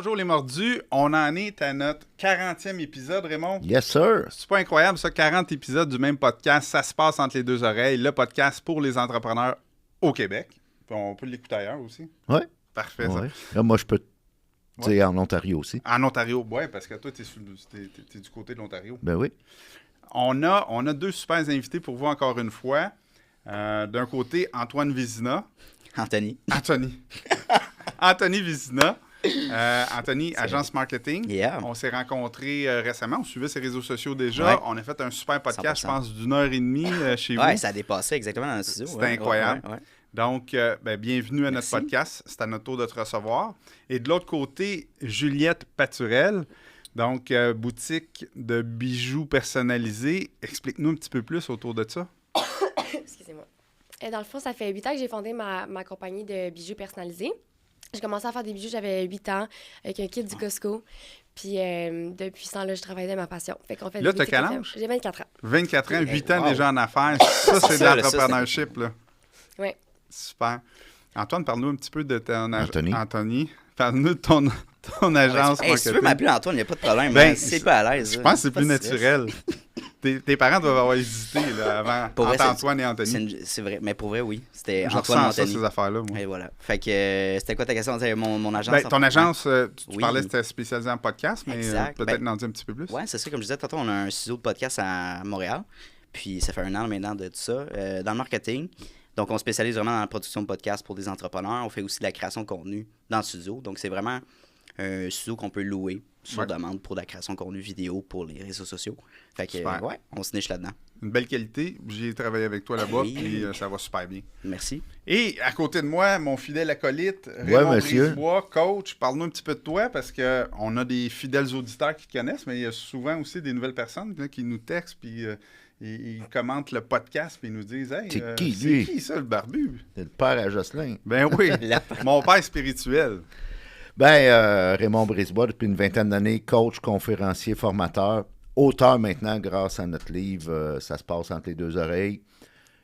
Bonjour les mordus, on en est à notre 40e épisode, Raymond. Yes, sir. C'est pas incroyable ça, 40 épisodes du même podcast, ça se passe entre les deux oreilles, le podcast pour les entrepreneurs au Québec. Puis on peut l'écouter ailleurs aussi. Oui. Parfait ça. Ouais. Là, moi, je peux, tu sais, en Ontario aussi. En Ontario, oui, parce que toi, t'es du côté de l'Ontario. Ben oui. On a deux super invités pour vous encore une fois. D'un côté, Antoine Vézina. Anthony. Anthony Vézina. Anthony, agence marketing. Yeah. On s'est rencontrés récemment. On suivait ses réseaux sociaux déjà. Ouais. On a fait un super podcast, 100%. je pense, d'1h30 chez vous. Ouais, ça a dépassé exactement dans le studio. C'était incroyable. Ouais. Donc, bienvenue à notre Merci. podcast. C'est à notre tour de te recevoir. Et de l'autre côté, Juliette Paturel. Donc, boutique de bijoux personnalisés. Explique-nous un petit peu plus autour de ça. Excusez-moi. Dans le fond, ça fait 8 ans que j'ai fondé ma compagnie de bijoux personnalisés. J'ai commencé à faire des bijoux, j'avais 8 ans, avec un kit du Costco. Puis depuis ce temps-là, je travaillais dans ma passion. Fait qu'on fait Là, des t'as kits quel FM. âge? J'ai 24 ans. 24 ans, 8 ans Wow. déjà en affaires. Ça, c'est de Ça, là, l'entrepreneurship, là. Oui. Super. Antoine, parle-nous un petit peu de ton Anthony. Anthony. Parle-nous de ton agence Hey, si tu veux marketing. m'appeler Antoine, il n'y a pas de problème. Ben, hein. C'est pas à l'aise. Je là. pense que c'est Pas plus de stress. naturel. Tes parents doivent avoir hésité là, avant Pour vrai, entre c'est- Antoine et Anthony. C'est vrai, mais pour vrai, oui. C'était Je Antoine ressens ça, Anthony. ces affaires-là, moi. Et voilà. Fait que c'était quoi ta question? C'était mon agence? Ben, ton agence, tu Oui. parlais que c'était spécialisé en podcast, mais Exact. peut-être Ben, en dire un petit peu plus. Ouais, c'est ça. Comme je disais tantôt, on a un studio de podcast à Montréal. Puis ça fait un an maintenant de tout ça. Dans le marketing. Donc, on spécialise vraiment dans la production de podcasts pour des entrepreneurs. On fait aussi de la création de contenu dans le studio. Donc, c'est vraiment un studio qu'on peut louer sur Ouais. demande pour de la création de contenu vidéo pour les réseaux sociaux. Fait que, Super. ouais, on se niche là-dedans. Une belle qualité. J'ai travaillé avec toi là-bas, Oui. puis ça va super bien. Merci. Et à côté de moi, mon fidèle acolyte, Raymond monsieur. Brisebois, coach. Parle-nous un petit peu de toi, parce qu'on a des fidèles auditeurs qui te connaissent, mais il y a souvent aussi des nouvelles personnes là, qui nous textent, puis ils commentent le podcast, puis ils nous disent « Hey, C'est qui, lui? c'est qui ça, le barbu? C'est le père à Jocelyn. » Ben oui, La- mon père spirituel. Ben, Raymond Brisebois, depuis une vingtaine d'années, coach, conférencier, formateur, auteur maintenant grâce à notre livre Ça se passe entre les deux oreilles.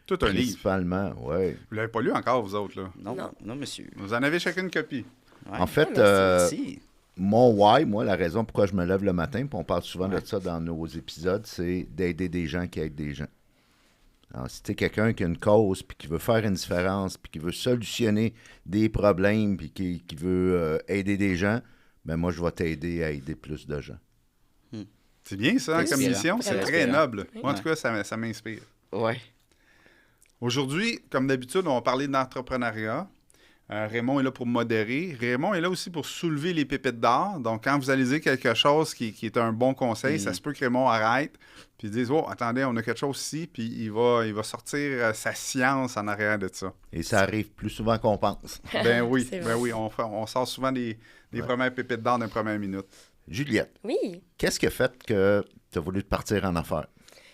Tout un livre. Principalement, oui. Vous l'avez pas lu encore, vous autres, là? Non, Non. non, monsieur. Vous en avez chacune une copie. Ouais. En fait, Merci. mon why, moi, la raison pourquoi je me lève le matin, puis on parle souvent de ça dans nos épisodes, c'est d'aider des gens qui aident des gens. Alors, si tu es quelqu'un qui a une cause, puis qui veut faire une différence, puis qui veut solutionner des problèmes, puis qui veut aider des gens, ben moi, je vais t'aider à aider plus de gens. C'est bien, ça, hein, comme Inspirant. mission. C'est Très très inspirant. noble. Moi, en Ouais. tout cas, ça m'inspire. Ouais. Aujourd'hui, comme d'habitude, on va parler d'entrepreneuriat. Raymond est là pour modérer. Raymond est là aussi pour soulever les pépites d'or. Donc, quand vous allez dire quelque chose qui est un bon conseil, ça se peut que Raymond arrête puis dise « Oh, attendez, on a quelque chose ici. » Puis il va sortir sa science en arrière de ça. Et ça arrive plus souvent qu'on pense. Ben oui, C'est vrai. on sort souvent des premières pépites d'or d'une première minute. Juliette, Oui. qu'est-ce qui a fait que tu as voulu te partir en affaires?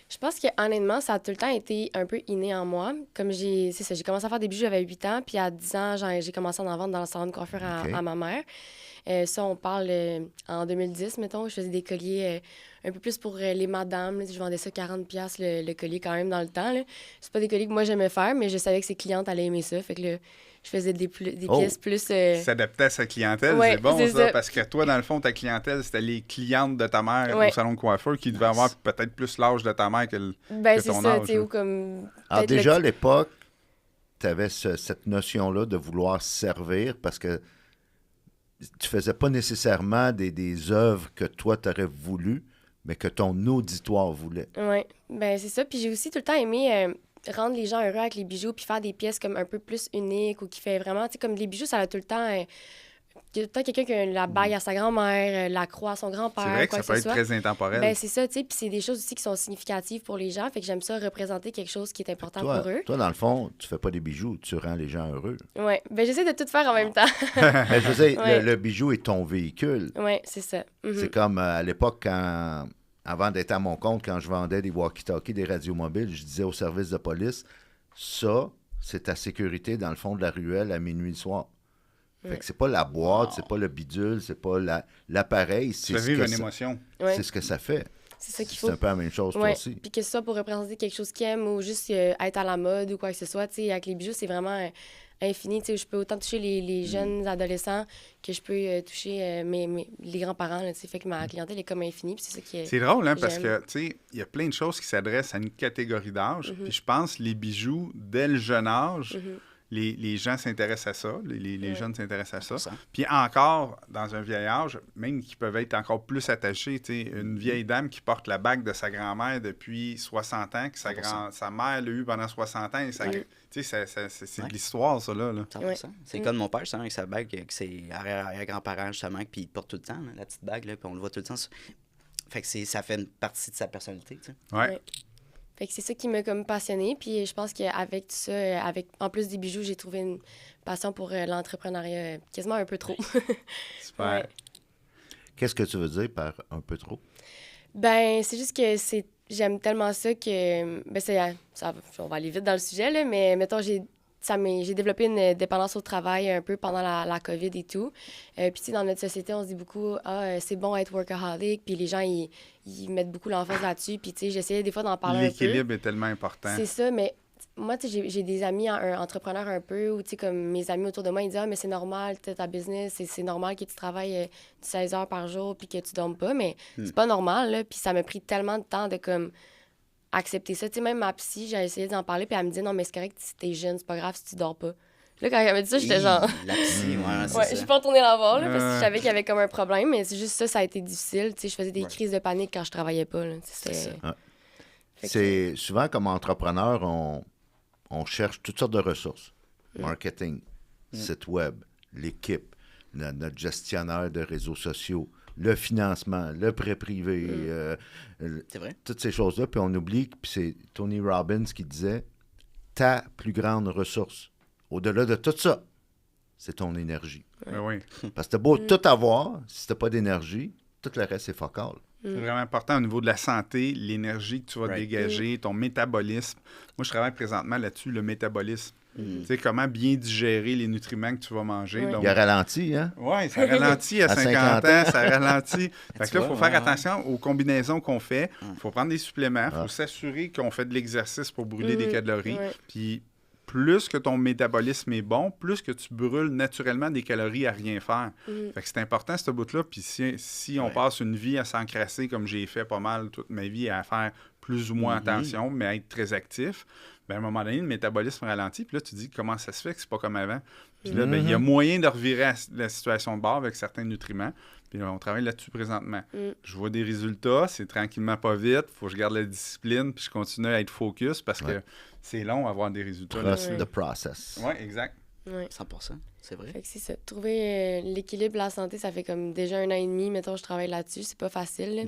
Je pense que honnêtement, ça a tout le temps été un peu inné en moi. Comme c'est ça, j'ai commencé à faire des bijoux, j'avais 8 ans, puis à 10 ans, j'ai commencé à en vendre dans le salon de coiffure OK. à ma mère. Ça, on parle en 2010, mettons, je faisais des colliers un peu plus pour les madames. Là, je vendais ça 40$ le collier quand même dans le temps. Là. C'est pas des colliers que moi j'aimais faire, mais je savais que ses clientes allaient aimer ça. Fait que là, je faisais des Oh. pièces plus... S'adapter à sa clientèle, Ouais, c'est bon c'est ça, ça. parce que toi, dans le fond, ta clientèle, c'était les clientes de ta mère Ouais. au salon de coiffure qui devaient avoir peut-être plus l'âge de ta mère Ben, que c'est ton ça, âge, tu sais, là. ou comme... Alors peut-être le déjà, à petit- l'époque, tu avais cette notion-là de vouloir servir parce que tu faisais pas nécessairement des œuvres que toi, tu aurais voulu, mais que ton auditoire voulait. Oui, ben c'est ça. Puis j'ai aussi tout le temps aimé rendre les gens heureux avec les bijoux, puis faire des pièces comme un peu plus uniques ou qui fait vraiment, tu sais, comme les bijoux, ça a tout le temps... il y a tout le temps quelqu'un qui a la bague à sa grand-mère, la croix à son grand-père, C'est vrai que quoi ça peut que être ce soit. très intemporel. Ben c'est ça, tu sais, puis c'est des choses aussi qui sont significatives pour les gens, fait que j'aime ça représenter quelque chose qui est important pour eux. Toi, dans le fond, tu fais pas des bijoux, tu rends les gens heureux. Oui, ben j'essaie de tout faire en même temps. Mais je veux dire, Ouais. le bijou est ton véhicule. Oui, c'est ça. Mhm. C'est comme à l'époque, avant d'être à mon compte, quand je vendais des walkie-talkies, des radios mobiles, je disais au service de police, ça, c'est ta sécurité dans le fond de la ruelle à minuit le soir. Fait que c'est pas la boîte, c'est pas le bidule, c'est pas l'appareil, Tu c'est fais ce, vivre que une ça, émotion. Ouais, c'est ce que ça fait. c'est ça qu'il C'est faut. un peu la même chose toi Ouais, aussi. puis que ce soit pour représenter quelque chose qu'ils aiment ou juste être à la mode ou quoi que ce soit, tu sais, avec les bijoux, c'est vraiment infini. Tu sais, je peux autant toucher les jeunes adolescents que je peux toucher les grands-parents. Là, tu sais. Fait que ma clientèle est comme infinie. Puis c'est ça qui est... C'est drôle, hein, parce j'aime. que, tu sais, il y a plein de choses qui s'adressent à une catégorie d'âge. Puis je pense les bijoux, dès le jeune âge, les gens s'intéressent à ça. Les jeunes s'intéressent à ça. 100%. Puis encore, dans un vieil âge, même qui peuvent être encore plus attachés, tu sais, une vieille dame qui porte la bague de sa grand-mère depuis 60 ans, que sa mère l'a eu pendant 60 ans, et tu sais, c'est de l'histoire, ça, là. 100%. Ouais. C'est le cas de mon père, ça, avec sa bague, que c'est arrière-grand-parent, justement, puis il porte tout le temps, là, la petite bague, là, puis on le voit tout le temps. Fait que ça fait une partie de sa personnalité, tu sais. Ouais. Fait que c'est ça qui m'a comme passionnée. Puis je pense qu'avec tout ça, en plus des bijoux, j'ai trouvé une passion pour l'entrepreneuriat quasiment un peu trop. Super. Ouais. Qu'est-ce que tu veux dire par un peu trop? Ben, c'est juste que j'aime tellement ça que... Ben, on va aller vite dans le sujet, là, mais mettons, j'ai développé une dépendance au travail un peu pendant la COVID et tout. Puis, tu sais, dans notre société, on se dit beaucoup, c'est bon être workaholic. Puis les gens, ils mettent beaucoup l'emphase là-dessus. Puis, tu sais, j'essayais des fois d'en parler un peu. L'équilibre est tellement important. C'est ça, mais moi, tu sais, j'ai des amis entrepreneurs un peu, ou, tu sais, comme mes amis autour de moi, ils disent, mais c'est normal, tu as ta business, c'est normal que tu travailles 16 heures par jour puis que tu dormes pas. Mais c'est pas normal, là. Puis ça m'a pris tellement de temps de, comme, accepter ça. Tu sais, même ma psy, j'ai essayé d'en parler, puis elle me dit, non, mais c'est correct si t'es jeune, c'est pas grave si tu dors pas. Là, quand elle m'a dit ça, j'étais genre... La psy, ouais, c'est Ouais, ça. j'ai pas retourné la voir, là, parce que je savais qu'il y avait comme un problème, mais c'est juste ça a été difficile. Tu sais, je faisais des crises de panique quand je travaillais pas, là. C'est ça. Fait que- C'est souvent comme entrepreneur, on cherche toutes sortes de ressources. Marketing, site web, l'équipe, notre gestionnaire de réseaux sociaux, le financement, le prêt privé, C'est vrai. toutes ces choses-là. Puis on oublie, puis c'est Tony Robbins qui disait, ta plus grande ressource, au-delà de tout ça, c'est ton énergie. Ben oui. Parce que t'as beau tout avoir, si t'as pas d'énergie, tout le reste, c'est focal. C'est vraiment important au niveau de la santé, l'énergie que tu vas Right. dégager, ton métabolisme. Moi, je travaille présentement là-dessus, le métabolisme. Tu sais, comment bien digérer les nutriments que tu vas manger. Ouais. Donc, Il a ralenti, hein? oui, ça ralentit à À 50 ans, ça ralentit. Fait Tu que là, il faut vois, faire ouais, attention aux combinaisons qu'on fait. Il faut prendre des suppléments, il faut s'assurer qu'on fait de l'exercice pour brûler des calories. Ouais. Puis plus que ton métabolisme est bon, plus que tu brûles naturellement des calories à rien faire. Fait que c'est important, ce bout-là. Puis si on passe une vie à s'encrasser, comme j'ai fait pas mal toute ma vie, à faire plus ou moins attention, mais à être très actif, ben à un moment donné, le métabolisme ralentit. Puis là, tu te dis comment ça se fait que c'est pas comme avant. Puis là, ben, il y a moyen de revirer la situation de bord avec certains nutriments. Puis là, on travaille là-dessus présentement. Je vois des résultats, c'est tranquillement pas vite. Faut que je garde la discipline, puis je continue à être focus parce que c'est long à avoir des résultats. Trust là-dessus. the process. Oui, exact. Ouais. 100%, c'est vrai. Fait que c'est ça. Trouver l'équilibre, la santé, ça fait comme déjà 1 an et demi, mettons, je travaille là-dessus. C'est pas facile, là.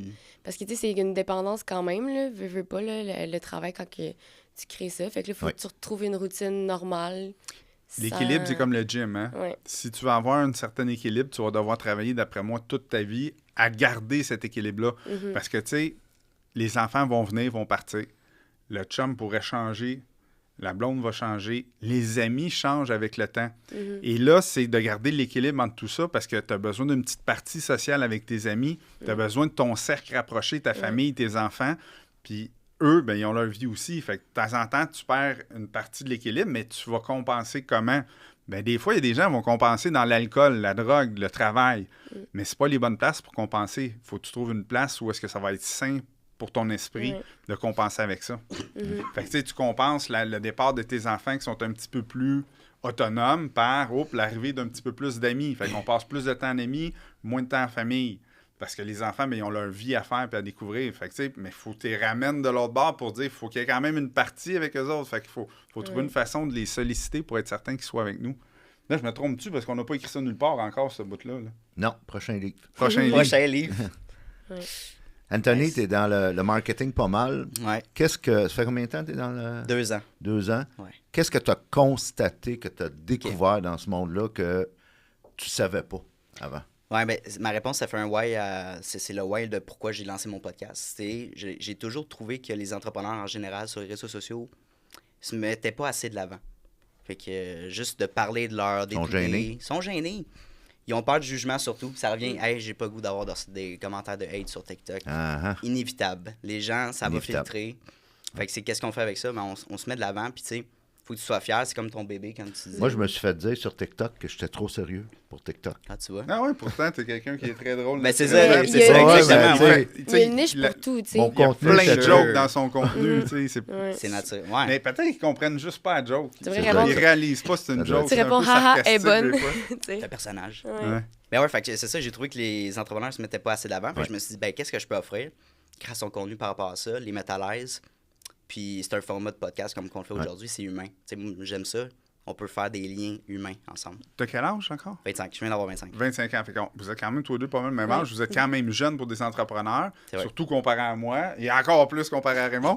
Parce que, tu sais, c'est une dépendance quand même, là. Veux pas, là, le travail quand que tu crées ça. Fait que là, il faut que tu retrouves une routine normale. L'équilibre, c'est comme le gym. Hein? Ouais. Si tu veux avoir un certain équilibre, tu vas devoir travailler, d'après moi, toute ta vie à garder cet équilibre-là. Parce que, tu sais, les enfants vont venir, vont partir. Le chum pourrait changer. La blonde va changer. Les amis changent avec le temps. Et là, c'est de garder l'équilibre entre tout ça parce que tu as besoin d'une petite partie sociale avec tes amis. Tu as besoin de ton cercle rapproché, ta famille, tes enfants. Puis eux, ben, ils ont leur vie aussi. Fait que de temps en temps, tu perds une partie de l'équilibre, mais tu vas compenser comment? Ben, des fois, il y a des gens qui vont compenser dans l'alcool, la drogue, le travail. Mais c'est pas les bonnes places pour compenser. Il faut que tu trouves une place où est-ce que ça va être sain pour ton esprit de compenser avec ça. Fait que tu sais, tu compenses le départ de tes enfants qui sont un petit peu plus autonomes par l'arrivée d'un petit peu plus d'amis. Fait qu'on passe plus de temps en amis, moins de temps en famille. Parce que les enfants, ben, ils ont leur vie à faire et à découvrir. Fait que, tu sais, mais il faut que tu les ramènes de l'autre bord pour dire qu'il faut qu'il y ait quand même une partie avec eux autres. Fait qu'il faut trouver une façon de les solliciter pour être certain qu'ils soient avec nous. Là, je me trompe-tu parce qu'on n'a pas écrit ça nulle part encore, ce bout-là. Là. Non, prochain livre. Prochain livre. Prochain livre. Anthony, Nice. tu es dans le marketing pas mal. Ouais. Ça fait combien de temps que tu es dans le... 2 ans. 2 ans. Ouais. Qu'est-ce que tu as constaté, que tu as découvert dans ce monde-là que tu savais pas avant? Ouais, ben, ma réponse, ça fait un why. C'est le why de pourquoi j'ai lancé mon podcast. J'ai toujours trouvé que les entrepreneurs en général sur les réseaux sociaux se mettaient pas assez de l'avant. Fait que juste de parler de leur Sont gênés. Ils sont gênés. Ils ont peur du jugement surtout. Ça revient, hey, j'ai pas le goût d'avoir des commentaires de hate sur TikTok. Inévitable. Les gens, ça Inévitable. va filtrer. Fait que c'est qu'est-ce qu'on fait avec ça? Ben, on se met de l'avant, puis tu sais, faut que tu sois fier. C'est comme ton bébé quand tu dis. Moi, je me suis fait dire sur TikTok que j'étais trop sérieux pour TikTok. Ah, tu vois. Ah ouais, pourtant, t'es quelqu'un qui est très drôle. Ben, c'est naturellement. ça, c'est ça, Ouais, exactement. ben, Ouais. Il y a une niche pour tout, tu sais. Mon Il y a contenu, plein c'est de que- jokes dans son contenu, tu sais. Ouais. C'est naturel. Ouais. Mais peut-être qu'ils comprennent juste pas la joke. Tu devrais Ils répondre- réalisent pas que c'est une Tu joke. Tu c'est un réponds, peu haha, elle est sarcastique, bonne. des fois. Tu sais. Le personnage. Ouais. Ouais. Ben ouais, fait que c'est ça, j'ai trouvé que les entrepreneurs se mettaient pas assez d'avant. Puis Ouais. je me suis dit, ben qu'est-ce que je peux offrir? Créer son contenu par rapport à ça, les mettre à l'aise. Puis c'est un format de podcast comme qu'on le fait aujourd'hui, c'est humain. Tu sais, moi, j'aime ça. On peut faire des liens humains ensemble. T'as quel âge encore? 25, je viens d'avoir 25. 25 ans. Fait vous êtes quand même tous les deux pas mal le même Ouais. âge. Vous êtes quand même jeunes pour des entrepreneurs, C'est vrai. surtout comparé à moi, et encore plus comparé à Raymond.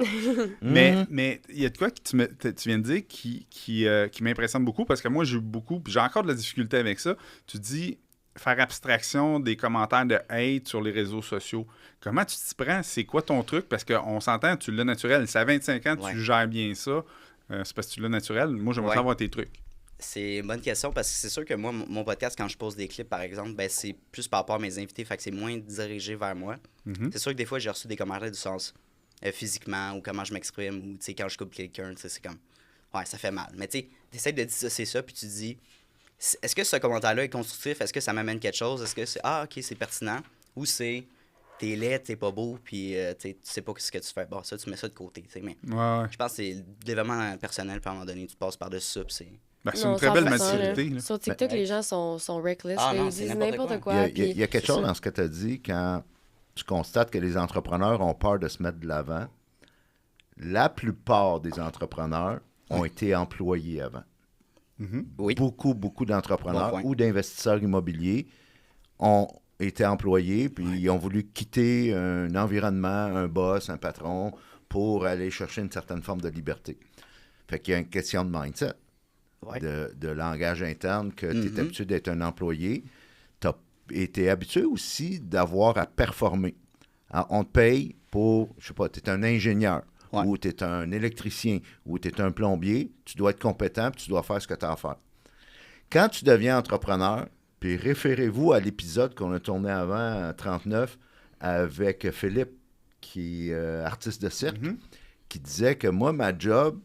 Mais il y a de quoi que tu viens de dire qui m'impressionne beaucoup, parce que moi, j'ai eu beaucoup, puis j'ai encore de la difficulté avec ça. Tu dis faire abstraction des commentaires de hate sur les réseaux sociaux. Comment tu t'y prends? C'est quoi ton truc? Parce qu'on s'entend, tu l'as naturel. C'est à 25 ans, Ouais. tu gères bien ça. C'est parce que tu l'as naturel. Moi, j'aimerais Ouais. savoir tes trucs. C'est une bonne question parce que c'est sûr que moi, mon podcast, quand je pose des clips, par exemple, ben, c'est plus par rapport à mes invités, fait que c'est moins dirigé vers moi. Mhm. C'est sûr que des fois, j'ai reçu des commentaires du sens physiquement ou comment je m'exprime ou tu sais, quand je coupe quelqu'un, tu sais, c'est comme, ouais, ça fait mal. Mais tu sais, t'essaies de dissocier ça puis tu te dis, est-ce que ce commentaire-là est constructif? Est-ce que ça m'amène quelque chose? Est-ce que c'est, ah, ok, c'est pertinent? Ou c'est, t'es laid, t'es pas beau, puis tu sais pas ce que tu fais. Bon, ça, tu mets ça de côté, tu sais, mais Ouais. je pense que c'est le développement personnel, puis à un moment donné, tu passes par-dessus ça, puis c'est... Ben, c'est Non, une très belle 100%, maturité. là. là. Sur TikTok, Ben, les gens sont reckless. Ah là. non, Ils c'est disent n'importe n'importe quoi. quoi. Il y a quelque c'est chose ça. dans ce que tu as dit quand tu constates que les entrepreneurs ont peur de se mettre de l'avant. La plupart des entrepreneurs ont été employés avant. Oui. Beaucoup d'entrepreneurs Bon point. ou d'investisseurs immobiliers ont été employés, puis ils ont voulu quitter un environnement, un boss, un patron, pour aller chercher une certaine forme de liberté. Fait qu'il y a une question de mindset, Ouais. de langage interne, que tu es Mhm. habitué d'être un employé. Et tu es habitué aussi d'avoir à performer. Alors, on te paye pour, je sais pas, tu es un ingénieur, Ouais. ou tu es un électricien, ou tu es un plombier, tu dois être compétent, puis tu dois faire ce que tu as à faire. Quand tu deviens entrepreneur, puis référez-vous à l'épisode qu'on a tourné avant, 39, avec Philippe, qui est artiste de cirque, Mhm. qui disait que moi, ma job,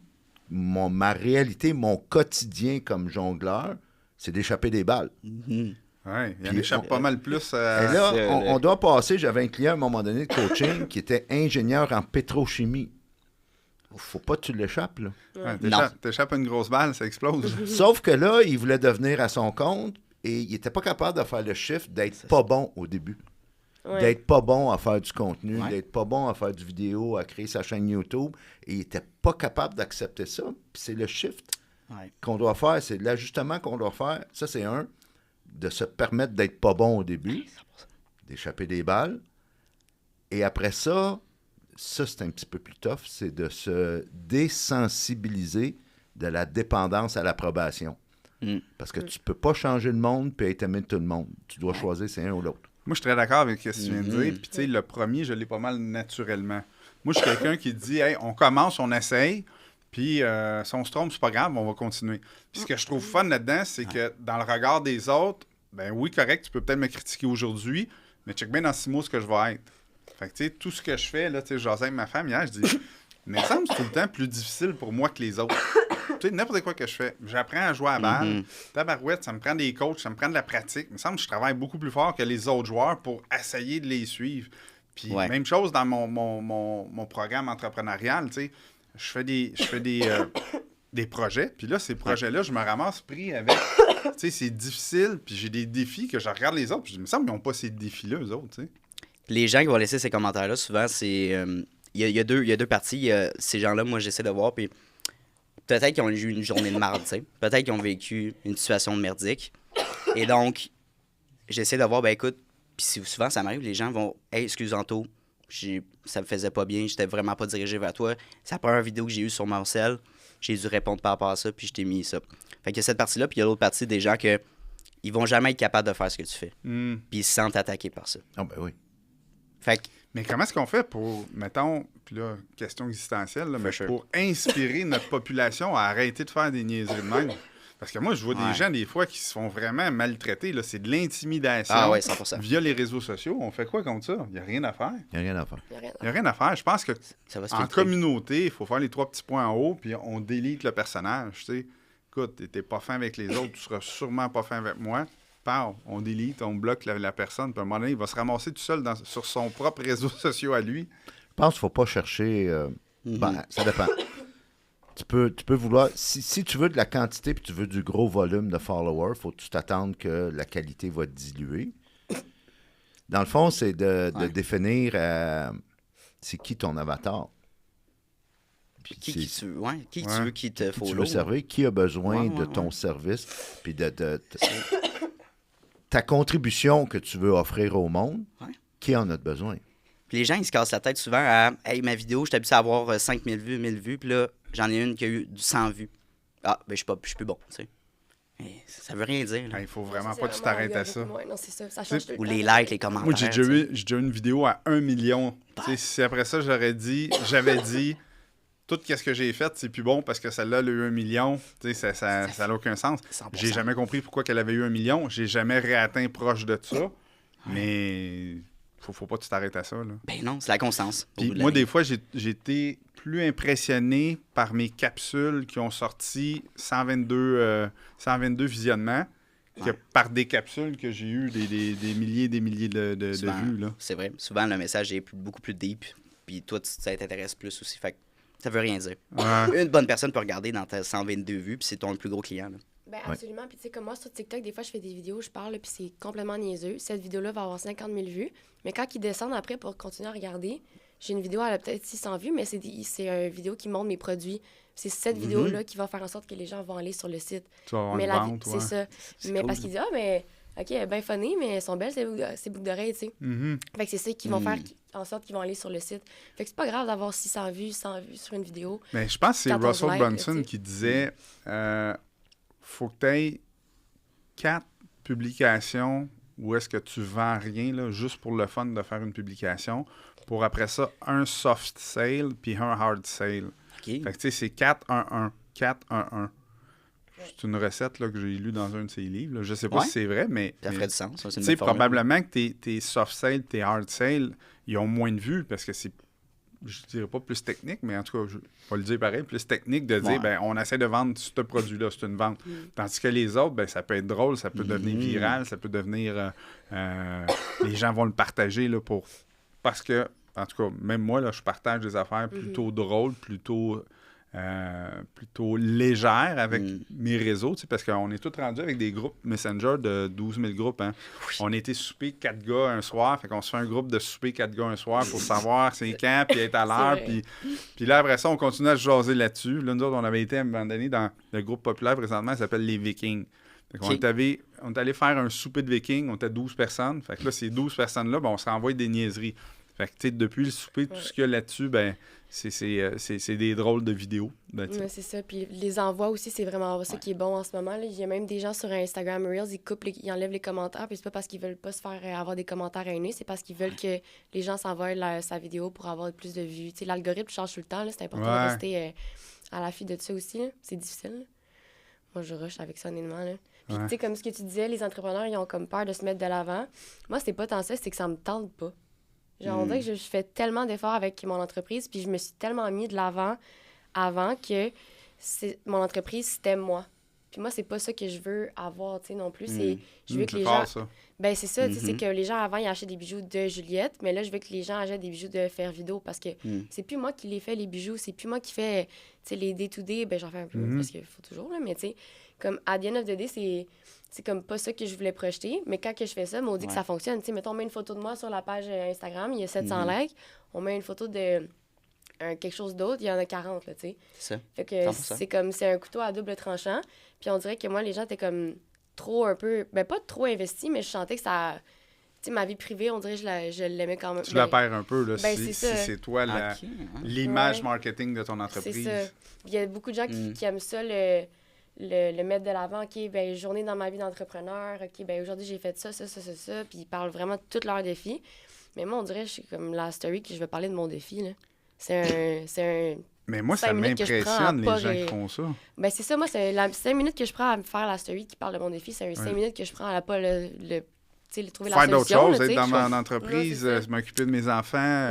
ma réalité, mon quotidien comme jongleur, c'est d'échapper des balles. Mhm. Ouais, il en Puis échappe pas mal plus. Et là, c'est, on doit passer, j'avais un client à un moment donné de coaching qui était ingénieur en pétrochimie. Faut pas que tu l'échappes, là. Non. T'échappes une grosse balle, ça explose. Sauf que là, il voulait devenir à son compte et il n'était pas capable de faire le chiffre d'être pas bon au début. Ouais. D'être pas bon à faire du contenu, Ouais. d'être pas bon à faire du vidéo, à créer sa chaîne YouTube. Et il n'était pas capable d'accepter ça. Puis c'est le shift Ouais. qu'on doit faire, c'est l'ajustement qu'on doit faire. Ça, c'est un, de se permettre d'être pas bon au début, d'échapper des balles. Et après ça, c'est un petit peu plus tough, c'est de se désensibiliser de la dépendance à l'approbation. Mm. Parce que tu peux pas changer le monde puis être aimé de tout le monde. Tu dois choisir, c'est un ou l'autre. Moi, je suis très d'accord avec ce que tu viens de Mhm. dire. Puis, tu sais, le premier, je l'ai pas mal naturellement. Moi, je suis quelqu'un qui dit, hey, on commence, on essaye. Puis, si on se trompe, c'est pas grave, on va continuer. Puis, ce que je trouve fun là-dedans, c'est que dans le regard des autres, ben oui, correct, tu peux peut-être me critiquer aujourd'hui, mais check bien dans 6 mois ce que je vais être. Fait que, tu sais, tout ce que je fais, là, tu sais, je jasais avec ma femme hier, je dis, mais ça me semble que c'est tout le temps plus difficile pour moi que les autres. Tu sais, n'importe quoi que je fais, j'apprends à jouer à la balle. Mhm. Tabarouette, ça me prend des coachs, ça me prend de la pratique. Il me semble que je travaille beaucoup plus fort que les autres joueurs pour essayer de les suivre. Puis, Ouais. même chose dans mon programme entrepreneurial, tu sais. Je fais des projets, puis là, ces projets-là, je me ramasse pris avec... Tu sais, c'est difficile, puis j'ai des défis que je regarde les autres, puis il me semble qu'ils n'ont pas ces défis-là, eux autres, tu sais. Les gens qui vont laisser ces commentaires-là, souvent, c'est. Il y a deux parties. Il y a ces gens-là, moi, j'essaie de voir. Puis peut-être qu'ils ont eu une journée de marde, tu sais. Peut-être qu'ils ont vécu une situation de merdique. Et donc, j'essaie de voir, ben écoute, puis souvent, ça m'arrive, les gens vont, hey, excuse Anto, ça me faisait pas bien, j'étais vraiment pas dirigé vers toi. C'est la première vidéo que j'ai eue sur Marcel. J'ai dû répondre par rapport à ça, puis je t'ai mis ça. Fait qu'il y a cette partie-là, puis il y a l'autre partie des gens que ils vont jamais être capables de faire ce que tu fais. Hmm. Puis ils se sentent attaqués par ça. Ah ben oui. Fait que, Mais comment est-ce qu'on fait pour, mettons, puis là, question existentielle, là, mais sure. pour inspirer notre population à arrêter de faire des niaiseries de même? Parce que moi, je vois des gens, des fois, qui se font vraiment maltraiter. Là. C'est de l'intimidation. Ah ouais, 100%. Via les réseaux sociaux. On fait quoi contre ça? Il n'y a rien à faire. Il n'y a rien à faire. Il y a rien. Il n'y a rien à faire. Je pense que Ça va se en filtrer. communauté, il faut faire les 3 petits points en haut, puis on délite le personnage. Tu sais. Écoute, t'es pas fin avec les autres, tu seras sûrement pas fin avec moi. Parle, on délite, on bloque la personne, puis à un moment donné, il va se ramasser tout seul sur son propre réseau social à lui. Je pense qu'il ne faut pas chercher. Ben, ça dépend. Tu peux vouloir. Si tu veux de la quantité puis tu veux du gros volume de followers, il faut que tu t'attendes que la qualité va diluer. Dans le fond, c'est de définir c'est qui ton avatar. Puis Qui tu veux, qui tu Ouais. veux qui te qui follow. tu veux servir, qui a besoin Ouais, de ton service, puis de ta contribution que tu veux offrir au monde, Ouais. qui en a besoin. Puis les gens, ils se cassent la tête souvent à « Hey, ma vidéo, je suis habitué à avoir 5000 vues, 1000 vues, puis là, j'en ai une qui a eu 100 vues. Ah, ben je suis plus bon, tu sais. Mais ça veut rien dire. Là. Il faut vraiment C'est pas que tu t'arrêtes à ça. Ouais, non, c'est ça. Ça change tout le Ou temps. les likes, les commentaires. Moi, j'ai déjà tu sais. eu une vidéo à 1 million. Tu sais, si après ça, j'avais dit, tout ce que j'ai fait, c'est plus bon parce que celle-là, elle a eu 1 million. Tu sais, ça n'a aucun sens. 100%. J'ai jamais compris pourquoi elle avait eu 1 million. J'ai jamais réatteint proche de ça. Mais faut pas que tu t'arrêtes à ça. Là. Ben non, c'est la constance. au Puis bout de la moi, ligne. des fois, j'ai été plus impressionné par mes capsules qui ont sorti 122 visionnements que Ouais. par des capsules que j'ai eu des milliers et des milliers de Souvent, vues. Là. C'est vrai. Souvent, le message est beaucoup plus deep. Puis toi, ça t'intéresse plus aussi. Fait que ça veut rien dire. Ouais. Une bonne personne peut regarder dans tes 122 vues, puis c'est ton plus gros client. Là. Ben absolument. Puis tu sais, comme moi, sur TikTok, des fois, je fais des vidéos, je parle, puis c'est complètement niaiseux. Cette vidéo-là va avoir 50 000 vues. Mais quand ils descendent après pour continuer à regarder, j'ai une vidéo, elle a peut-être 600 vues, mais c'est une vidéo qui montre mes produits. C'est cette vidéo-là qui va faire en sorte que les gens vont aller sur le site. Tu vas avoir Mais une la vente, c'est ouais. ça. C'est Mais cool, parce ça. qu'ils disent, ah, mais OK, elle est bien funny, mais elles sont belles, ces boucles d'oreilles, tu sais. Mhm. Fait que c'est ça qui vont faire en sorte qu'ils vont aller sur le site. Fait que c'est pas grave d'avoir 600 vues, 100 vues sur une vidéo. Mais je pense que c'est 14 Russell likes, Brunson tu sais. qui disait faut que tu aies 4 publications où est-ce que tu vends rien, là, juste pour le fun de faire une publication, pour après ça, un soft sale puis un hard sale. OK. Fait que tu sais, c'est 4-1-1. 4-1-1. C'est une recette là, que j'ai lue dans un de ses livres. Là. Je sais pas Ouais. si c'est vrai, mais. Ça mais- ferait du sens. Ça, c'est Tu une sais, bonne formule. probablement que tes soft sales, tes hard sales, ils ont moins de vues parce que c'est, je dirais pas plus technique, mais en tout cas, je vais le dire pareil, plus technique de dire, Ouais. ben on essaie de vendre ce produit-là, c'est une vente. Tandis que les autres, ben ça peut être drôle, ça peut devenir viral, ça peut devenir... les gens vont le partager là, parce que, en tout cas, même moi, là, je partage des affaires plutôt drôles, plutôt légères avec mes réseaux, tu sais, parce qu'on est tous rendus avec des groupes Messenger de 12 000 groupes. Hein. On a été souper 4 gars un soir, fait qu'on se fait un groupe de souper 4 gars un soir pour savoir c'est quand, puis être à l'heure, C'est vrai. puis là, après ça, on continue à se jaser là-dessus. Là, nous autres, on avait été à un moment donné dans le groupe populaire présentement, ça s'appelle les Vikings. Fait qu'on Ok. on est allé faire un souper de Vikings, on était 12 personnes. Fait que là, ces 12 personnes-là, ben, on se renvoie des niaiseries. Fait que, tu sais, depuis le souper, tout ce qu'il y a là-dessus, ben, c'est des drôles de vidéos. That's it. Ouais, c'est ça. Puis les envois aussi, c'est vraiment ça qui est bon en ce moment. Là. Il y a même des gens sur Instagram Reels, ils enlèvent les commentaires. Puis c'est pas parce qu'ils veulent pas se faire avoir des commentaires haineux, c'est parce qu'ils veulent que les gens s'envoient sa vidéo pour avoir plus de vues. Tu sais, l'algorithme change tout le temps. là. C'est important Ouais. de rester à l'affût de ça aussi. là. C'est difficile. là. Moi, je rush avec ça, honnêtement. Là. Puis, Ouais. tu sais, comme ce que tu disais, les entrepreneurs, ils ont comme peur de se mettre de l'avant. Moi, c'est pas tant ça, c'est que ça me tente pas. Genre, on dirait que je fais tellement d'efforts avec mon entreprise, puis je me suis tellement mis de l'avant avant que mon entreprise, c'était moi. Puis moi, c'est pas ça que je veux avoir, tu sais, non plus. Je veux que C'est les fort, gens... ça. Ben, c'est ça, tu sais, c'est que les gens, avant, ils achetaient des bijoux de Juliette, mais là, je veux que les gens achètent des bijoux de Fervido parce que c'est plus moi qui les fais, les bijoux, c'est plus moi qui fais, tu sais, les day-to-day, ben, j'en fais un peu parce qu'il faut toujours, là, mais tu sais, comme, à the end of the day, c'est comme pas ça que je voulais projeter, mais quand que je fais ça, on dit que ça fonctionne. Tu sais, mettons, on met une photo de moi sur la page Instagram, il y a 700 likes, on met une photo de quelque chose d'autre, il y en a 40, là, tu sais. C'est ça. Fait que 100%. c'est comme, c'est un couteau à double tranchant. Puis on dirait que moi, les gens étaient comme trop un peu, ben pas trop investis, mais je sentais que ça, tu sais, ma vie privée, on dirait que je l'aimais quand même. Tu la perds un peu, là, ben, si c'est ça. c'est toi Ok, l'image Ouais. marketing de ton C'est entreprise. ça. Il y a beaucoup de gens qui aiment ça, le mettre de l'avant. OK, ben journée dans ma vie d'entrepreneur. OK, ben aujourd'hui, j'ai fait ça. Puis ils parlent vraiment de tous leurs défis. Mais moi, on dirait que je suis comme la story que je vais parler de mon défi, là. C'est un Mais moi, ça 5 minutes que je prends à m'impressionne, les pas gens qui font ça. Ben, c'est ça, moi, c'est 5 minutes que je prends à me faire la story qui parle de mon défi. C'est 5 minutes que je prends à pas trouver la Faire d'autres solution. choses, là, être tu sais. dans mon entreprise, Ouais, c'est ça. m'occuper de mes enfants.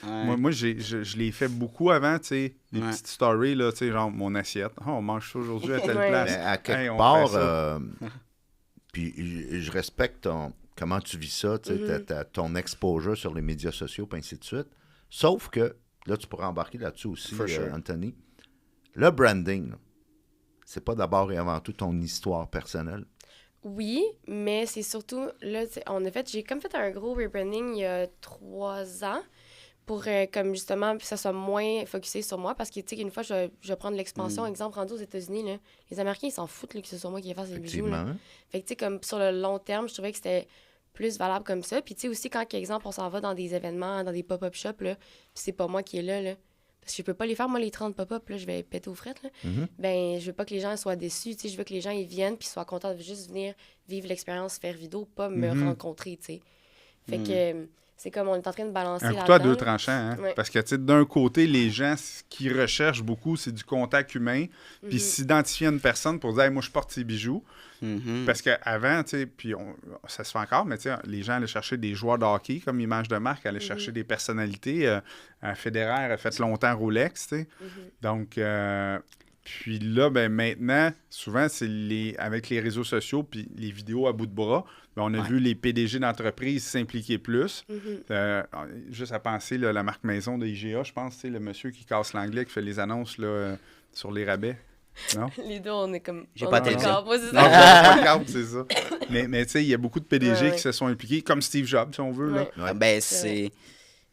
Ouais. Moi je l'ai fait beaucoup avant, tu sais, des Ouais. petites stories, là, tu sais, genre mon assiette. Oh, on mange ça aujourd'hui à telle Ouais. place. Mais à quelque Hey, on part, fait ça. puis je respecte comment tu vis ça, tu sais, ton exposure sur les médias sociaux, puis ainsi de suite. Sauf que, là, tu pourras embarquer là-dessus aussi, For sure. Anthony. Le branding, là, c'est pas d'abord et avant tout ton histoire personnelle. Oui, mais c'est surtout, là, j'ai comme fait un gros rebranding il y a 3 ans pour, comme justement, que ça soit moins focusé sur moi, parce que, tu sais, une fois, je vais prendre l'expansion, exemple, rendu aux États-Unis, là, les Américains, ils s'en foutent, là, que ce soit moi qui fasse les bijoux, là. Effectivement. Fait que, tu sais, comme sur le long terme, je trouvais que c'était plus valable comme ça. Puis, tu sais, aussi, quand, par exemple, on s'en va dans des événements, dans des pop-up shops, là, puis c'est pas moi qui est là, parce que je peux pas les faire, moi, les 30 pop-up, là, je vais péter aux frettes, là. Ben, je veux pas que les gens soient déçus, tu sais, je veux que les gens, ils viennent puis soient contents de juste venir vivre l'expérience, faire vidéo, pas me rencontrer, tu sais. Fait que c'est comme on est en train de balancer Un là-dedans. couteau à deux tranchants, hein? Ouais. Parce que, tu sais, d'un côté, les gens, ce qu'ils recherchent beaucoup, c'est du contact humain, puis s'identifier à une personne pour dire hey, « moi, je porte ces bijoux Parce qu'avant, tu sais, puis ça se fait encore, mais tu sais, les gens allaient chercher des joueurs de hockey comme image de marque, allaient chercher des personnalités. Federer a fait longtemps Rolex, tu sais. Donc, puis là, ben maintenant, souvent, c'est avec les réseaux sociaux puis les vidéos à bout de bras, ben, on a vu les PDG d'entreprises s'impliquer plus. Juste à penser, là, la marque maison de IGA, je pense, c'est le monsieur qui casse l'anglais, qui fait les annonces là, sur les rabais. Non? Les deux, on est comme... J'ai on pas est de télévision. d'accord. Moi, c'est Non, ça. j'avais pas de carte, c'est ça. Mais tu sais, il y a beaucoup de PDG Ouais, qui se sont impliqués, comme Steve Jobs, si on veut. Là. Ouais. Ouais. Ben, C'est c'est.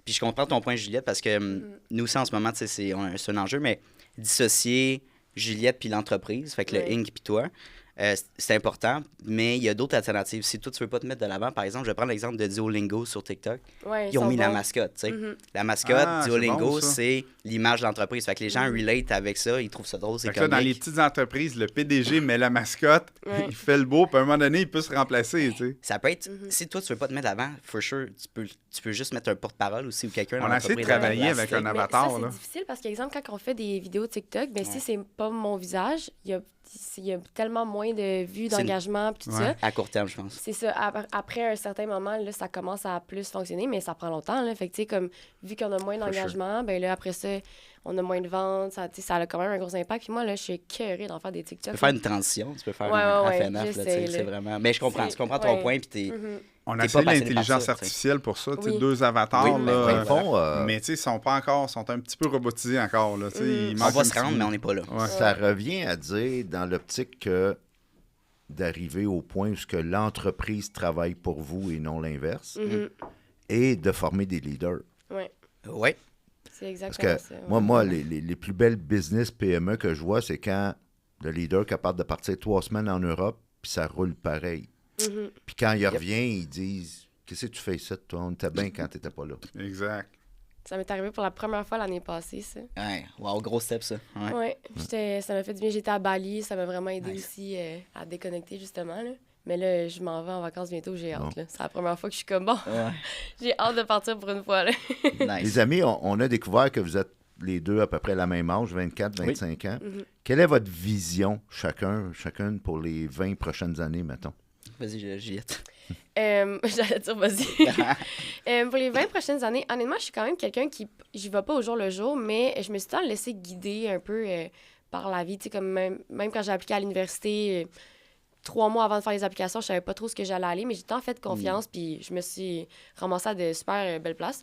Puis je comprends ton point, Juliette, parce que nous aussi, en ce moment, tu sais, c'est un enjeu, mais dissocier Juliette puis l'entreprise, fait que le Ouais. Inc. puis toi, c'est important, mais il y a d'autres alternatives. Si toi, tu veux pas te mettre de l'avant, par exemple, je vais prendre l'exemple de Duolingo sur TikTok. Ouais, Ils ont sont mis la bons. mascotte, tu sais. Mhm. La mascotte, Ah, c'est Duolingo, bon, ça. c'est l'image de l'entreprise. Fait que les gens relate avec ça, ils trouvent ça drôle, c'est Fait que là, comique. dans les petites entreprises, le PDG met la mascotte, Ouais. il fait le beau, puis à un moment donné, il peut se remplacer, tu sais. Ça peut être, si toi, tu veux pas te mettre d'avant, for sure, tu peux juste mettre un porte-parole aussi ou quelqu'un dans On a essayé de l'entreprise travailler à avec l'assister. un Mais avatar, ça, là. c'est difficile parce qu'exemple, quand on fait des vidéos TikTok, ben si c'est pas mon visage, il y a tellement moins de vues, C'est une- d'engagement, puis tout Ouais. ça. À court terme, je pense. C'est ça. Après un certain moment, là, ça commence à plus fonctionner, mais ça prend longtemps. Là. Fait que, tu sais, comme, vu qu'on a moins d'engagement, ben là, après ça, on a moins de ventes. Ça, tu sais, ça a quand même un gros impact. Puis moi, là, je suis écœurée d'en faire des TikTok. Tu peux faire une transition, tu peux faire Ouais, un ouais, FNF, là, tu sais, j'essaie, c'est là. vraiment... Mais je comprends, C'est- tu comprends ton ouais. point, puis t'es... On T'es a pas essayé passionné par l'intelligence ça, artificielle pour ça, tu sais, Oui. 2 avatars, Oui, là. ben, Dans le fond, Mais tu sais, ils sont pas encore, sont un petit peu robotisés encore, là, tu sais. il On manque va un se petit rendre, bout. mais on n'est pas là. Ouais. ça revient à dire, dans l'optique que d'arriver au point où ce que l'entreprise travaille pour vous et non l'inverse, et de former des leaders. Ouais, Ouais. c'est Parce exactement que ça. moi, les plus belles business PME que je vois, c'est quand le leader est capable de partir 3 semaines en Europe, puis ça roule pareil. Puis quand il revient, ils disent « Qu'est-ce que tu fais ici, toi? On était bien quand tu n'étais pas là. Exact. Ça m'est arrivé pour la première fois l'année passée, ça. Ouais, wow, gros step, ça. Ouais. Ouais, ça m'a fait du bien. J'étais à Bali, ça m'a vraiment aidé Nice. aussi à déconnecter, justement. Là. Mais là, je m'en vais en vacances bientôt, j'ai hâte. Bon. Là. C'est la première fois que je suis comme, bon, Ouais. j'ai hâte de partir pour une fois. Là. Nice. Les amis, on a découvert que vous êtes les deux à peu près la même âge, 24, 25 ans. Mhm. Quelle est votre vision, chacune, pour les 20 prochaines années, mettons? Vas-y, Juliette. J'allais dire, vas-y. Pour les 20 prochaines années, honnêtement, je suis quand même quelqu'un qui... J'y vais pas au jour le jour, mais je me suis tout le temps laissé guider un peu par la vie. Tu sais, comme même quand j'ai appliqué à l'université, 3 mois avant de faire les applications, je savais pas trop ce que j'allais aller, mais j'ai tant fait confiance, puis je me suis ramassée à de super belles places.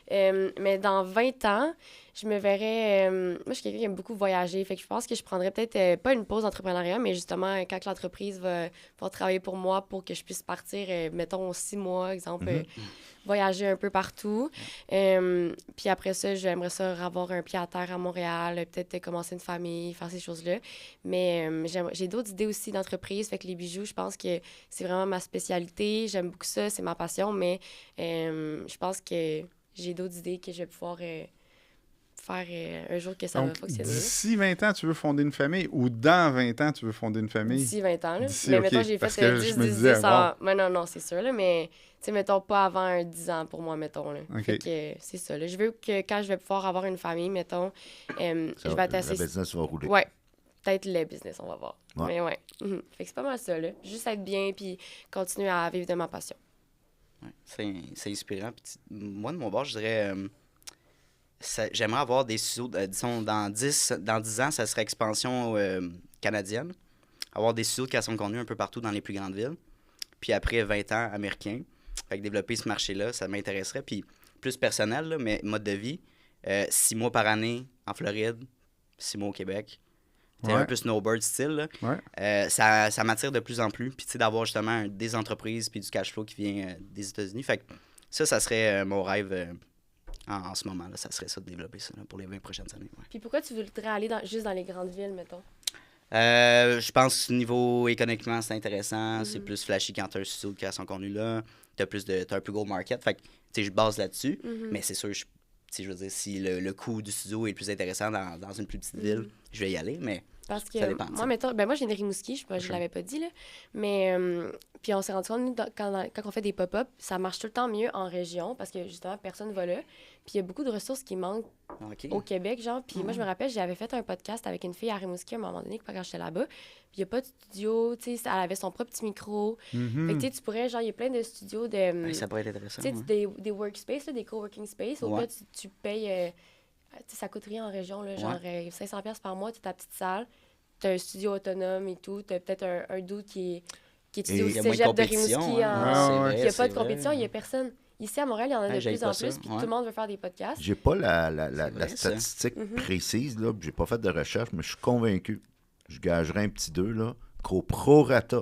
Mais dans 20 ans, je me verrais... moi, je suis quelqu'un qui aime beaucoup voyager, fait que je pense que je prendrais peut-être pas une pause d'entrepreneuriat, mais justement, quand l'entreprise va travailler pour moi pour que je puisse partir, mettons, 6 mois, exemple, voyager un peu partout. Puis après ça, j'aimerais ça avoir un pied à terre à Montréal, peut-être commencer une famille, faire ces choses-là. Mais j'ai d'autres idées aussi d'entreprise, fait que les bijoux, je pense que c'est vraiment ma spécialité. J'aime beaucoup ça, c'est ma passion, mais je pense que j'ai d'autres idées que je vais pouvoir faire j'espère un jour que ça Donc, va fonctionner. d'ici 20 ans, tu veux fonder une famille ou dans 20 ans, tu veux fonder une famille? D'ici 20 ans, là. D'ici, Mais ok, mettons, j'ai parce fait que 10, je me 10, disais, 10 en... Mais non, c'est sûr, là, mais, tu sais, mettons, pas avant un 10 ans pour moi, mettons, là. Ok. Fait que c'est ça, là. Je veux que quand je vais pouvoir avoir une famille, mettons, je vais être assez... La business va rouler. Ouais, peut-être le business, on va voir. Ouais. Mais ouais. Fait que c'est pas mal ça, là. Juste être bien, puis continuer à vivre de ma passion. Ouais, c'est inspirant. Puis moi, de mon bord, je dirais... j'aimerais avoir des studios, disons, dans 10 ans, ça serait expansion canadienne. Avoir des studios de création de contenu un peu partout dans les plus grandes villes. Puis après 20 ans, américain. Fait que développer ce marché-là, ça m'intéresserait. Puis plus personnel, là, mais mode de vie. 6 mois par année en Floride, 6 mois au Québec. C'est un peu snowbird style. Là. Ouais. Ça m'attire de plus en plus. Puis d'avoir justement des entreprises puis du cash flow qui vient des États-Unis. Fait que ça serait mon rêve en ce moment. Là, ça serait ça de développer ça là, pour les 20 prochaines années. Ouais. Puis pourquoi tu voudrais aller juste dans les grandes villes, mettons? Je pense que niveau économiquement, c'est intéressant. C'est plus flashy quand tu as un studio de création de contenu là. Tu as un plus gros market. Fait que je base là-dessus. Mais c'est sûr, je veux dire, si le coût du studio est plus intéressant dans une plus petite ville, je vais y aller. Mais parce que ça dépend, moi, mettons, moi, j'ai une Rimouski, je l'avais pas dit, là. Mais puis on s'est rendu compte, nous, quand on fait des pop-up, ça marche tout le temps mieux en région parce que justement, personne va là. Puis il y a beaucoup de ressources qui manquent au Québec, genre. Puis moi, je me rappelle, j'avais fait un podcast avec une fille à Rimouski à un moment donné, quand j'étais là-bas. Puis il n'y a pas de studio, tu sais, elle avait son propre petit micro. Fait que tu sais, tu pourrais, genre, il y a plein de studios de... ça pourrait être intéressant. Tu sais, des workspaces, là, des coworking space. Au cas, tu payes... tu sais, ça coûte rien en région, là, genre 500$ par mois, tu as ta petite salle, tu as un studio autonome et tout, tu as peut-être un dude qui étudie au cégep de Rimouski. Il n'y a pas de compétition, il n'y a personne. Ici, à Montréal, il y en a de plus en plus, puis tout le monde veut faire des podcasts. J'ai pas la statistique précise, là, j'ai pas fait de recherche, mais je suis convaincu, je gagerais un petit 2, là, qu'au prorata,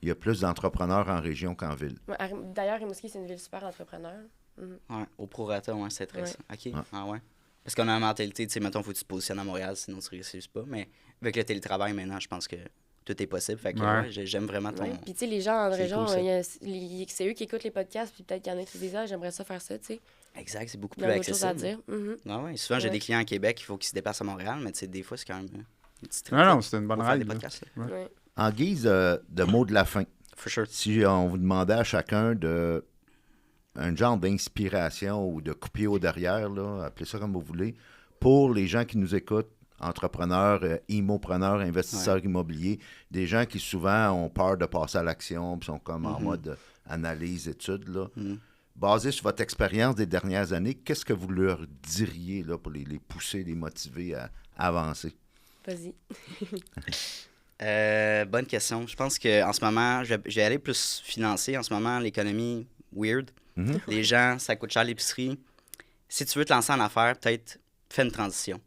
il y a plus d'entrepreneurs en région qu'en ville. Ouais, d'ailleurs, Rimouski, c'est une ville super entrepreneur. Ouais, au prorata, c'est très ça. OK. Ouais. Ah ouais. Parce qu'on a une mentalité, tu sais, mettons, faut que tu te positionnes à Montréal, sinon tu réussis pas. Mais avec le télétravail, maintenant, je pense que tout est possible. Fait que j'aime vraiment ton... Puis tu sais, les gens en région, cool, c'est eux qui écoutent les podcasts, puis peut-être qu'il y en a qui disent « Ah, j'aimerais ça faire ça », tu sais. Exact, c'est beaucoup Il y plus a autre chose à accessible. dire. Ouais. Souvent, j'ai des clients à Québec, il faut qu'ils se déplacent à Montréal, mais tu sais, des fois, c'est quand même une petite Non, c'était une bonne pour faire règle. des podcasts. Là. Ouais. En guise de mot de la fin, For sure. si on vous demandait à chacun un genre d'inspiration ou de coupier au derrière, là, appelez ça comme vous voulez, pour les gens qui nous écoutent, entrepreneurs, immopreneurs, investisseurs immobiliers, des gens qui souvent ont peur de passer à l'action, puis sont comme en mode analyse, étude, là. Basé sur votre expérience des dernières années, qu'est-ce que vous leur diriez là, pour les pousser, les motiver à avancer? Vas-y. Bonne question. Je pense qu'en ce moment, je vais aller plus financier. En ce moment, l'économie, weird. Les gens, ça coûte cher l'épicerie. Si tu veux te lancer en affaires, peut-être fais une transition.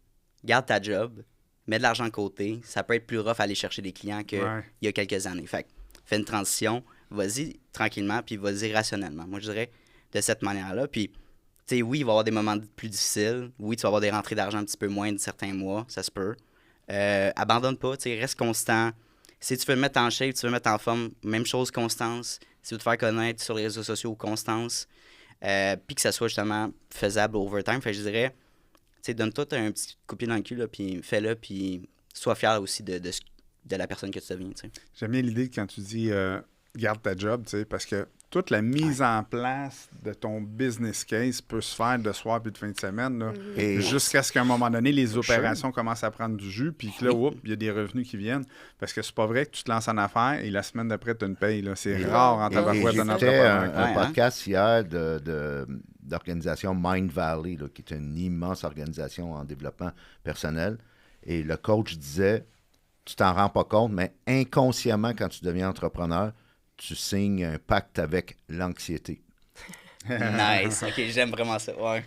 Garde ta job, mets de l'argent de côté. Ça peut être plus rough à aller chercher des clients qu'il y a quelques années. Fait que fais une transition, vas-y tranquillement, puis vas-y rationnellement. Moi, je dirais de cette manière-là. Puis, tu sais, oui, il va y avoir des moments plus difficiles. Oui, tu vas avoir des rentrées d'argent un petit peu moins de certains mois. Ça se peut. Abandonne pas, tu sais, reste constant. Si tu veux te mettre en shape, tu veux te mettre en forme, même chose, constance. Si tu veux te faire connaître sur les réseaux sociaux, constance. Puis que ça soit justement faisable over time. Fait que je dirais, tu sais, donne-toi un petit coup de pied dans le cul, là, puis fais-le, puis sois fier aussi de la personne que tu deviens, tu sais. J'aime bien l'idée quand tu dis garde ta job, tu sais, parce que toute la mise en place de ton business case peut se faire de soir puis de fin de semaine, là, jusqu'à ce qu'à un moment donné, les opérations commencent à prendre du jus, puis que là, il y a des revenus qui viennent. Parce que c'est pas vrai que tu te lances en affaires et la semaine d'après, tu as une paye. Là. C'est rare en tabarouette d'un J'écoutais entrepreneur. un podcast hier d'organisation Mind Valley, là, qui est une immense organisation en développement personnel. Et le coach disait, tu t'en rends pas compte, mais inconsciemment, quand tu deviens entrepreneur, tu signes un pacte avec l'anxiété. Nice. OK, j'aime vraiment ça. Ouais.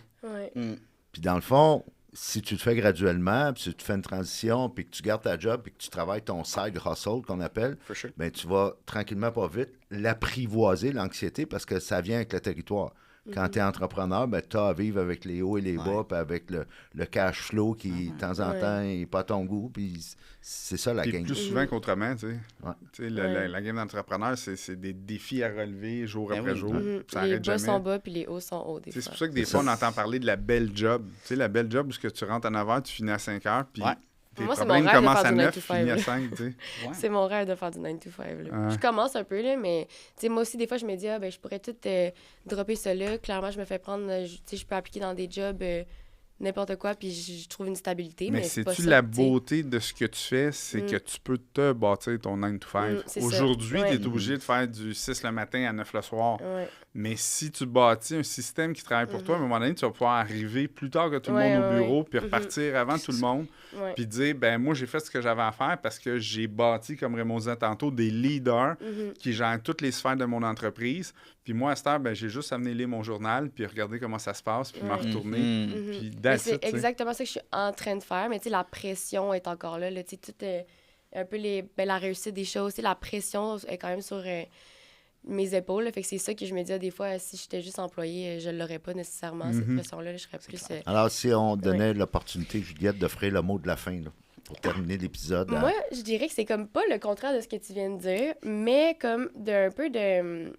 Puis dans le fond, si tu le fais graduellement, puis si tu fais une transition, puis que tu gardes ta job, puis que tu travailles ton side hustle, qu'on appelle, For sure. ben, tu vas tranquillement, pas vite, l'apprivoiser, l'anxiété, parce que ça vient avec le territoire. Quand tu es entrepreneur, ben, tu as à vivre avec les hauts et les bas, puis avec le cash flow qui, de temps en temps, n'est pas à ton goût. Puis c'est ça la Puis game. plus souvent qu'autrement, tu sais. Ouais. Tu sais, la game d'entrepreneur, c'est des défis à relever jour Ben après oui. jour. Ça Les arrête bas jamais. sont bas, puis les hauts sont hauts, des C'est fois. pour ça que des C'est fois, ça. on entend parler de la belle job. Tu sais, la belle job où ce que tu rentres à 9h, tu finis à 5h, puis Ouais. tes Moi, c'est problèmes mon rêve de commencent faire à du 9 9, to tu finis à 5, 5, tu sais. Ouais. C'est mon rêve de faire du 9 to 5. Là. Ouais. Je commence un peu, là, mais tu sais, moi aussi, des fois, je me dis, ben, je pourrais tout dropper ça là. Clairement, je me fais prendre, tu sais, je peux appliquer dans des jobs n'importe quoi, puis je trouve une stabilité. Mais c'est pas sais-tu ça, la tu sais. beauté de ce que tu fais, c'est que tu peux te bâtir ton 9 to 5. C'est ça. Aujourd'hui, Ouais. tu es obligé de faire du 6 le matin à 9 le soir. Ouais. Mais si tu bâtis un système qui travaille pour toi, à un moment donné, tu vas pouvoir arriver plus tard que tout le Ouais, monde au ouais, bureau, ouais. puis repartir avant tout le monde, Ouais. puis dire, ben moi, j'ai fait ce que j'avais à faire parce que j'ai bâti, comme Raymond disait tantôt, des leaders qui gèrent toutes les sphères de mon entreprise. Puis moi, à cette heure, ben, j'ai juste à venir lire mon journal, puis regarder comment ça se passe, puis m'en Ouais. retourner. Mhm. Puis Mais that's c'est it, tu sais. exactement ça que je suis en train de faire. Mais tu sais, la pression est encore là. Tu sais, tout un peu la réussite des choses. Tu sais, la pression est quand même sur mes épaules. Là. Fait que c'est ça que je me dis, des fois, si j'étais juste employée, je l'aurais pas nécessairement, cette pression-là. Là, je serais plus... Alors, si on donnait l'opportunité, Juliette, d'offrir le mot de la fin, là, pour terminer l'épisode. Moi, je dirais que c'est comme pas le contraire de ce que tu viens de dire, mais comme d'un peu de...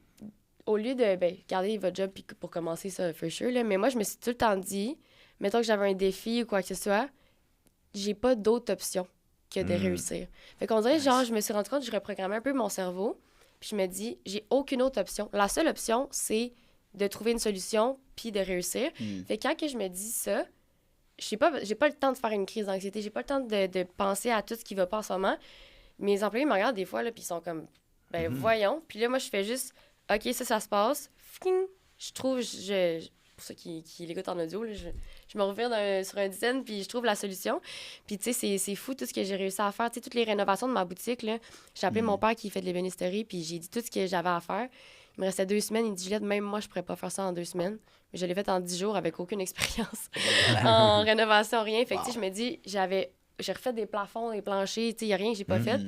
Au lieu de, garder votre job puis pour commencer ça, for sure, là, mais moi, je me suis tout le temps dit, mettons que j'avais un défi ou quoi que ce soit, j'ai pas d'autre option que de réussir. Fait qu'on dirait, genre, je me suis rendu compte, je reprogrammais un peu mon cerveau, puis je me dis, j'ai aucune autre option. La seule option, c'est de trouver une solution puis de réussir. Fait que quand que je me dis ça, j'ai pas le temps de faire une crise d'anxiété, j'ai pas le temps de penser à tout ce qui va pas en ce moment. Mes employés me regardent des fois, là, puis ils sont comme, voyons. Puis là, moi, je fais juste, OK, ça se passe. Fing! Je trouve, pour ceux qui l'écoutent en audio, là, je me revire sur un dizaine, puis je trouve la solution. Puis, tu sais, c'est fou tout ce que j'ai réussi à faire. Tu sais, toutes les rénovations de ma boutique, là, j'ai appelé mon père qui fait de l'ébénisterie, puis j'ai dit tout ce que j'avais à faire. Il me restait 2 semaines. Il me dit, Juliette, même moi, je pourrais pas faire ça en 2 semaines. Mais je l'ai fait en 10 jours avec aucune expérience en rénovation, rien. Fait que, tu sais, je me dis, j'ai refait des plafonds, des planchers, tu sais, il n'y a rien que j'ai pas fait.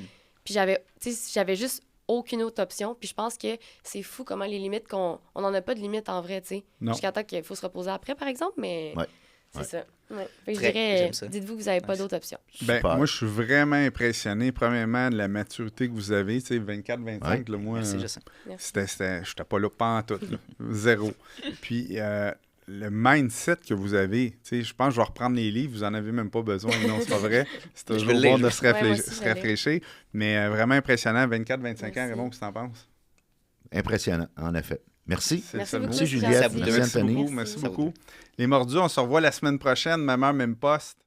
Puis j'avais juste aucune autre option. Puis je pense que c'est fou comment les limites on n'en a pas de limites en vrai, tu sais. Non. Jusqu'à temps qu'il faut se reposer après, par exemple, mais Ouais. c'est Ouais. ça. Ouais. Fait que je Très, dirais, j'aime ça. dites-vous que vous n'avez pas d'autre option. Ben, Super. moi, je suis vraiment impressionné, premièrement, de la maturité que vous avez. Tu sais, 24-25, là, moi, Merci, je sais. je n'étais pas là, pas en tout. Là. Zéro. Puis, le mindset que vous avez, tu sais, je pense que je vais reprendre les livres, vous n'en avez même pas besoin. Non, c'est pas vrai. C'est Je toujours vais le lire, bon de là. se, Ouais, moi aussi, je vais le rafraîchir. Mais vraiment impressionnant, 24-25 ans, Merci. Raymond, qu'est-ce que tu en penses? Impressionnant, en effet. Merci. C'est Merci ça le beaucoup, mot. Merci, c'est Juliette. gentil. Merci, Merci Anthony. beaucoup. Merci Merci. beaucoup. Les mordus, on se revoit la semaine prochaine, même heure, même poste.